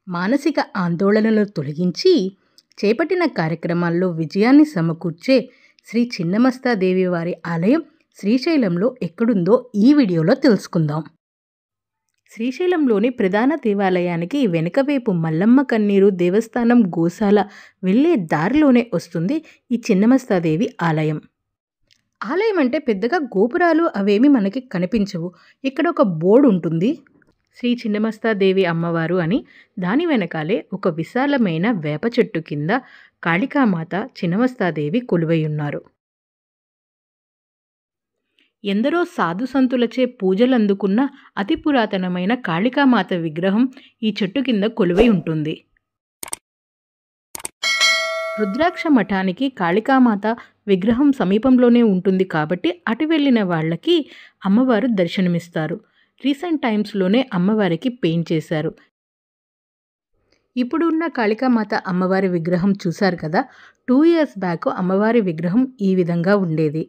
మానసిక ఆందోళనలు తొలగించి చేపట్టిన కార్యక్రమాల్లో విజయాన్ని సమకూర్చే శ్రీ చిన్నమస్తాదేవి వారి ఆలయం శ్రీశైలంలో ఎక్కడుందో ఈ వీడియోలో తెలుసుకుందాం. శ్రీశైలంలోని ప్రధాన దేవాలయానికి వెనుకవైపు మల్లమ్మ కన్నీరు దేవస్థానం గోశాల వెళ్ళే దారిలోనే వస్తుంది ఈ చిన్నమస్తాదేవి ఆలయం. ఆలయం అంటే పెద్దగా గోపురాలు అవేమి మనకి కనిపించవు. ఇక్కడ ఒక బోర్డు ఉంటుంది, శ్రీ చిన్నమస్తాదేవి అమ్మవారు అని. దాని వెనకాలే ఒక విశాలమైన వేప చెట్టు కింద కాళికామాత చిన్నమస్తాదేవి కొలువై ఉన్నారు. ఎందరో సాధు సంతులచే పూజలందుకున్న అతి పురాతనమైన కాళికామాత విగ్రహం ఈ చెట్టు కింద కొలువై ఉంటుంది. రుద్రాక్ష మఠానికి కాళికామాత విగ్రహం సమీపంలోనే ఉంటుంది కాబట్టి అటు వెళ్ళిన వాళ్ళకి అమ్మవారు దర్శనమిస్తారు. రీసెంట్ టైమ్స్లోనే అమ్మవారికి పెయింట్ చేశారు. ఇప్పుడు ఉన్న కాళికామాత అమ్మవారి విగ్రహం చూశారు కదా, 2 years బ్యాక్ అమ్మవారి విగ్రహం ఈ విధంగా ఉండేది.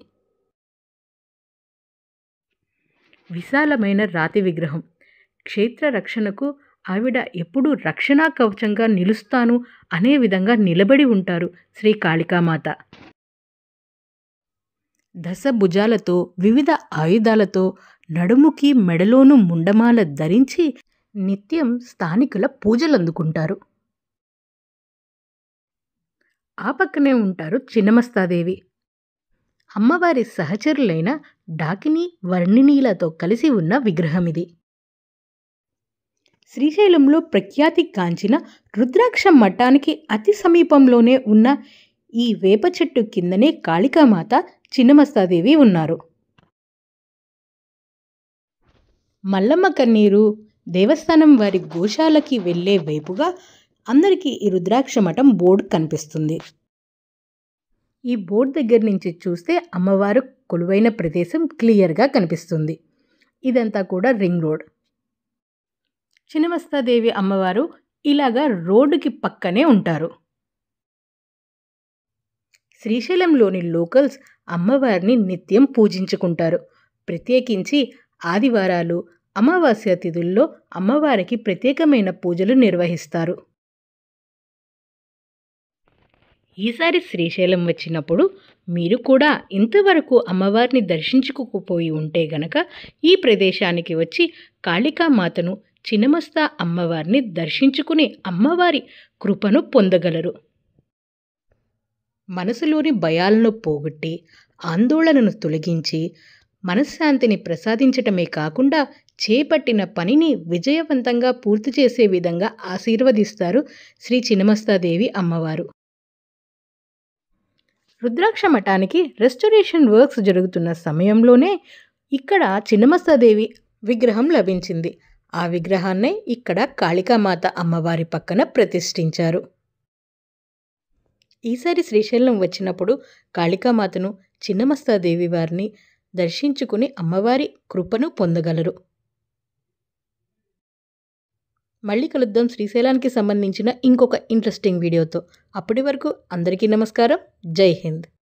విశాలమైన రాతి విగ్రహం. క్షేత్ర రక్షణకు ఆవిడ ఎప్పుడూ రక్షణా కవచంగా నిలుస్తాను అనే విధంగా నిలబడి ఉంటారు శ్రీ కాళికామాత. దశ భుజాలతో వివిధ ఆయుధాలతో నడుముకి మెడలోను ముండమాల ధరించి నిత్యం స్థానికుల పూజలందుకుంటారు. ఆ పక్కనే ఉంటారు చిన్నమస్తాదేవి. అమ్మవారి సహచరులైన డాకిని వర్ణినీలతో కలిసి ఉన్న విగ్రహం ఇది. శ్రీశైలంలో ప్రఖ్యాతి కాంచిన రుద్రాక్ష మఠానికి అతి సమీపంలోనే ఉన్న ఈ వేప చెట్టు కిందనే కాళికామాత చిన్నమస్తాదేవి ఉన్నారు. మల్లమ్మ కన్నీరు దేవస్థానం వారి గోశాలకి వెళ్ళే వైపుగా అందరికీ ఈ రుద్రాక్ష మఠం బోర్డు కనిపిస్తుంది. ఈ బోర్డు దగ్గర నుంచి చూస్తే అమ్మవారు కొలువైన ప్రదేశం క్లియర్గా కనిపిస్తుంది. ఇదంతా కూడా రింగ్ రోడ్. చిన్నమస్తాదేవి అమ్మవారు ఇలాగా రోడ్డుకి పక్కనే ఉంటారు. శ్రీశైలంలోని లోకల్స్ అమ్మవారిని నిత్యం పూజించుకుంటారు. ప్రత్యేకించి ఆదివారాలు, అమావాస్య తిథుల్లో అమ్మవారికి ప్రత్యేకమైన పూజలు నిర్వహిస్తారు. ఈసారి శ్రీశైలం వచ్చినప్పుడు మీరు కూడా ఇంతవరకు అమ్మవారిని దర్శించుకోకపోయి ఉంటే గనక ఈ ప్రదేశానికి వచ్చి కాళికామాతను చిన్నమస్తా అమ్మవారిని దర్శించుకుని అమ్మవారి కృపను పొందగలరు. మనసులోని భయాలను పోగొట్టి ఆందోళనను తొలగించి మనశ్శాంతిని ప్రసాదించటమే కాకుండా చేపట్టిన పనిని విజయవంతంగా పూర్తి చేసే విధంగా ఆశీర్వదిస్తారు శ్రీ చిన్నమస్తాదేవి అమ్మవారు. రుద్రాక్ష మఠానికి రెస్టోరేషన్ వర్క్స్ జరుగుతున్న సమయంలోనే ఇక్కడ చిన్నమస్తాదేవి విగ్రహం లభించింది. ఆ విగ్రహాన్నే ఇక్కడ కాళికామాత అమ్మవారి పక్కన ప్రతిష్ఠించారు. ఈసారి శ్రీశైలం వచ్చినప్పుడు కాళికామాతను చిన్నమస్తాదేవి వారిని దర్శించుకుని అమ్మవారి కృపను పొందగలరు. మళ్ళీ కలుద్దాం శ్రీశైలానికి సంబంధించిన ఇంకొక ఇంట్రెస్టింగ్ వీడియోతో. అప్పటి వరకు అందరికీ నమస్కారం. జై హింద్.